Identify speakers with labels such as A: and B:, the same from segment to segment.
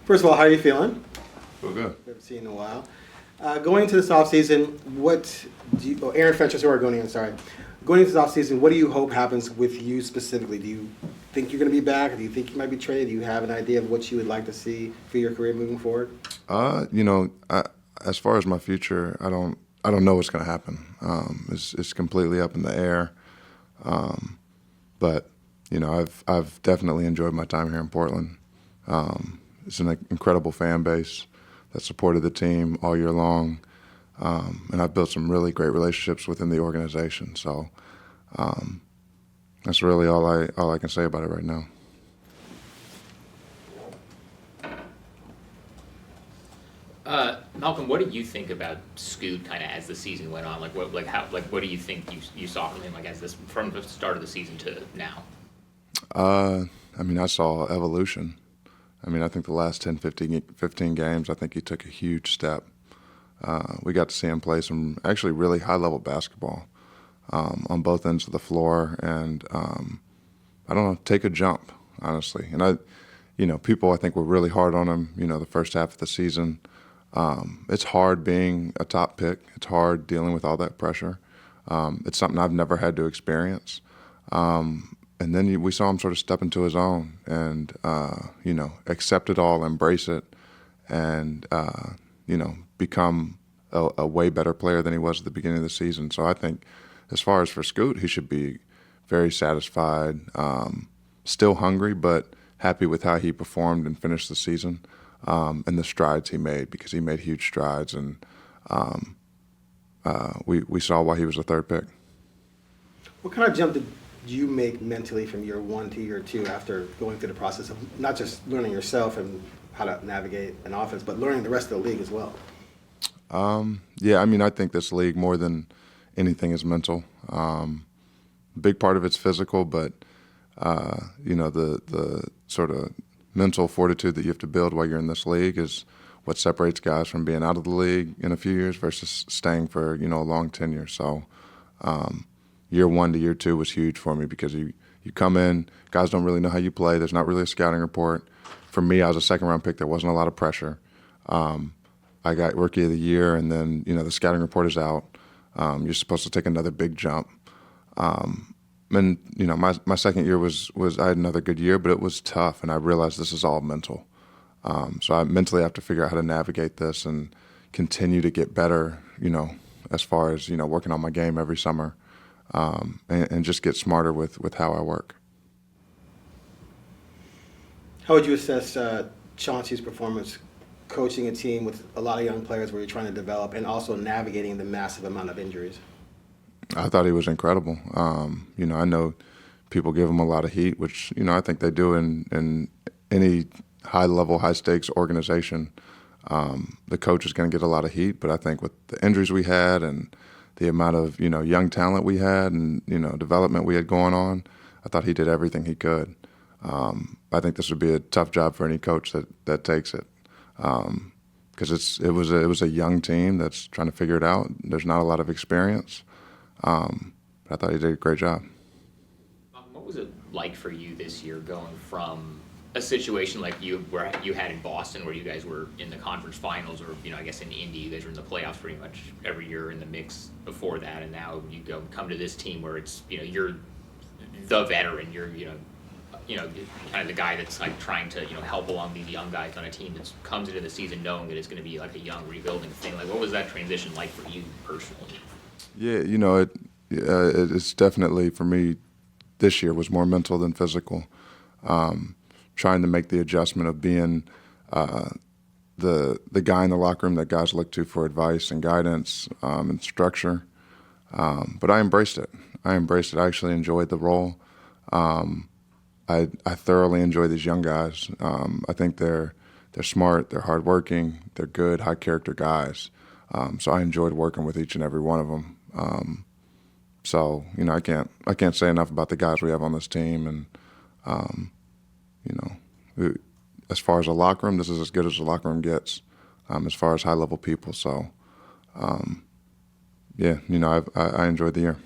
A: First of all, how are you feeling?
B: Feel good.
A: Haven't seen you in a while. Going into this offseason, Aaron Fetcher, sorry, going into this offseason, what do you hope happens with you specifically? Do you think you're going to be back? Do you think you might be traded? Do you have an idea of what you would like to see for your career moving forward?
B: As far as my future, I don't know what's going to happen. It's completely up in the air. But I've definitely enjoyed my time here in Portland. It's an incredible fan base that supported the team all year long, and I've built some really great relationships within the organization. So that's really all I can say about it right now.
C: Malcolm, what did you think about Scoot kind of as the season went on? What do you think you saw from him from the start of the season to now?
B: I saw evolution. I think the last 10, 15 games, I think he took a huge step. We got to see him play some actually really high-level basketball on both ends of the floor, and take a jump, honestly. And people I think were really hard on him. The first half of the season. It's hard being a top pick. It's hard dealing with all that pressure. It's something I've never had to experience. And then we saw him sort of step into his own and, accept it all, embrace it, and, become a way better player than he was at the beginning of the season. So I think as far as for Scoot, he should be very satisfied, still hungry, but happy with how he performed and finished the season and the strides he made, because he made huge strides. And we saw why he was the third pick.
A: What kind of jump did you make mentally from year 1 to year 2 after going through the process of not just learning yourself and how to navigate an offense, but learning the rest of the league as well?
B: I think this league more than anything is mental. Big part of it's physical, but the sort of mental fortitude that you have to build while you're in this league is what separates guys from being out of the league in a few years versus staying for a long tenure. So year 1 to year 2 was huge for me, because you come in, guys don't really know how you play. There's not really a scouting report. For me, I was a second-round pick. There wasn't a lot of pressure. I got Rookie of the Year, and then the scouting report is out. You're supposed to take another big jump. And my second year was I had another good year, but it was tough, and I realized this is all mental. So I mentally have to figure out how to navigate this and continue to get better. As far as working on my game every summer. And just get smarter with how I work.
A: How would you assess Chauncey's performance coaching a team with a lot of young players where you're trying to develop and also navigating the massive amount of injuries?
B: I thought he was incredible. I know people give him a lot of heat, which, I think they do in any high-level, high-stakes organization. The coach is going to get a lot of heat, but I think with the injuries we had and the amount of young talent we had and development we had going on, I thought he did everything he could. I think this would be a tough job for any coach that takes it, because it was a young team that's trying to figure it out. There's not a lot of experience, but I thought he did a great job.
C: What was it like for you this year, going from a situation like you had in Boston, where you guys were in the conference finals, or I guess in Indy, you guys were in the playoffs pretty much every year in the mix before that, and now you come to this team where it's you're the veteran, you're kind of the guy that's like trying to help along these young guys on a team that comes into the season knowing that it's going to be like a young rebuilding thing. Like, what was that transition like for you personally?
B: Yeah, it's definitely, for me, this year was more mental than physical. Trying to make the adjustment of being the guy in the locker room that guys look to for advice and guidance and structure. But I embraced it. I actually enjoyed the role. I thoroughly enjoy these young guys. I think they're smart, they're hardworking, they're good, high-character guys. So I enjoyed working with each and every one of them. So I can't say enough about the guys we have on this team, and as far as a locker room, this is as good as a locker room gets, as far as high-level people. So, I enjoyed the year.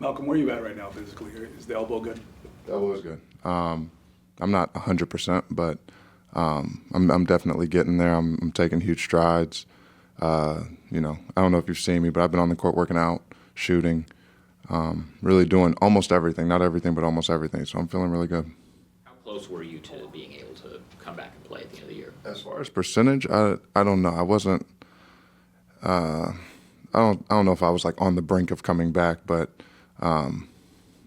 D: Malcolm, where are you at right now physically? Is the elbow good?
B: The elbow is good. I'm not 100%, but I'm definitely getting there. I'm taking huge strides. You know, I don't know if you've seen me, but I've been on the court working out, shooting, really doing almost everything. Not everything, but almost everything. So I'm feeling really good.
C: How close were you to being able to come back and play at the end of the year?
B: As far as percentage, I don't know. I wasn't. I don't know if I was like on the brink of coming back, but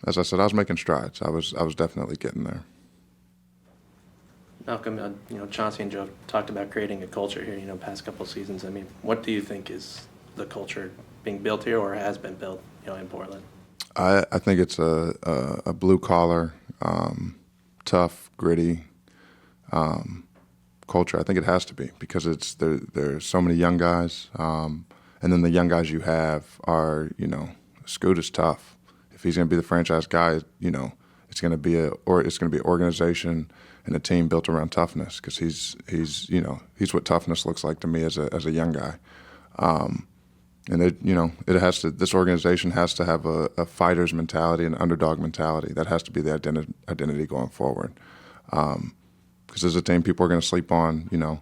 B: as I said, I was making strides. I was definitely getting there.
E: Malcolm, you know, Chauncey and Joe talked about creating a culture here, you know, past couple of seasons. I mean, what do you think is the culture being built here or has been built, you know, in Portland?
B: I think it's a blue collar, tough, gritty culture. I think it has to be because there's so many young guys, and then the young guys you have are, you know, Scoot is tough. If he's going to be the franchise guy, you know, it's going to be an organization and a team built around toughness because he's you know, he's what toughness looks like to me as a young guy. And you know, this organization has to have a fighter's mentality, an underdog mentality. That has to be the identity going forward. Because as a team, people are going to sleep on, you know,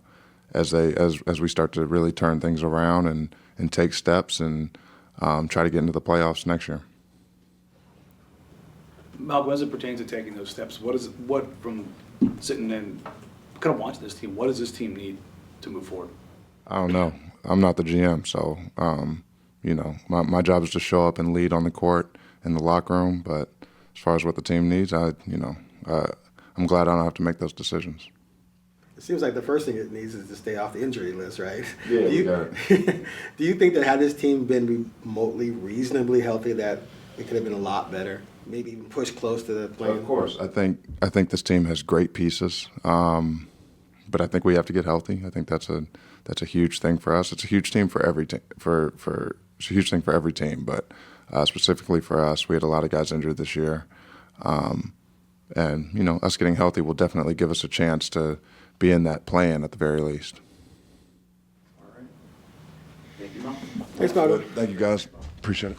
B: as we start to really turn things around and take steps and try to get into the playoffs next year.
D: Malcolm, as it pertains to taking those steps, what from sitting and kind of watching this team, what does this team need to move forward?
B: I don't know. I'm not the GM, so you know, my job is to show up and lead on the court in the locker room. But as far as what the team needs, I'm glad I don't have to make those decisions.
A: It seems like the first thing it needs is to stay off the injury list, right?
B: Yeah,
A: Do you think that had this team been remotely reasonably healthy, that it could have been a lot better? Maybe even pushed close to the play.
B: Of course, I think this team has great pieces, but I think we have to get healthy. I think that's a huge thing for us. It's a huge team for every team. It's a huge thing for every team, but specifically for us, we had a lot of guys injured this year, and you know, us getting healthy will definitely give us a chance to be in that play-in at the very least.
D: All right. Thank you, Malcolm.
A: Thanks, Malcolm.
B: Thank you, guys. Appreciate it.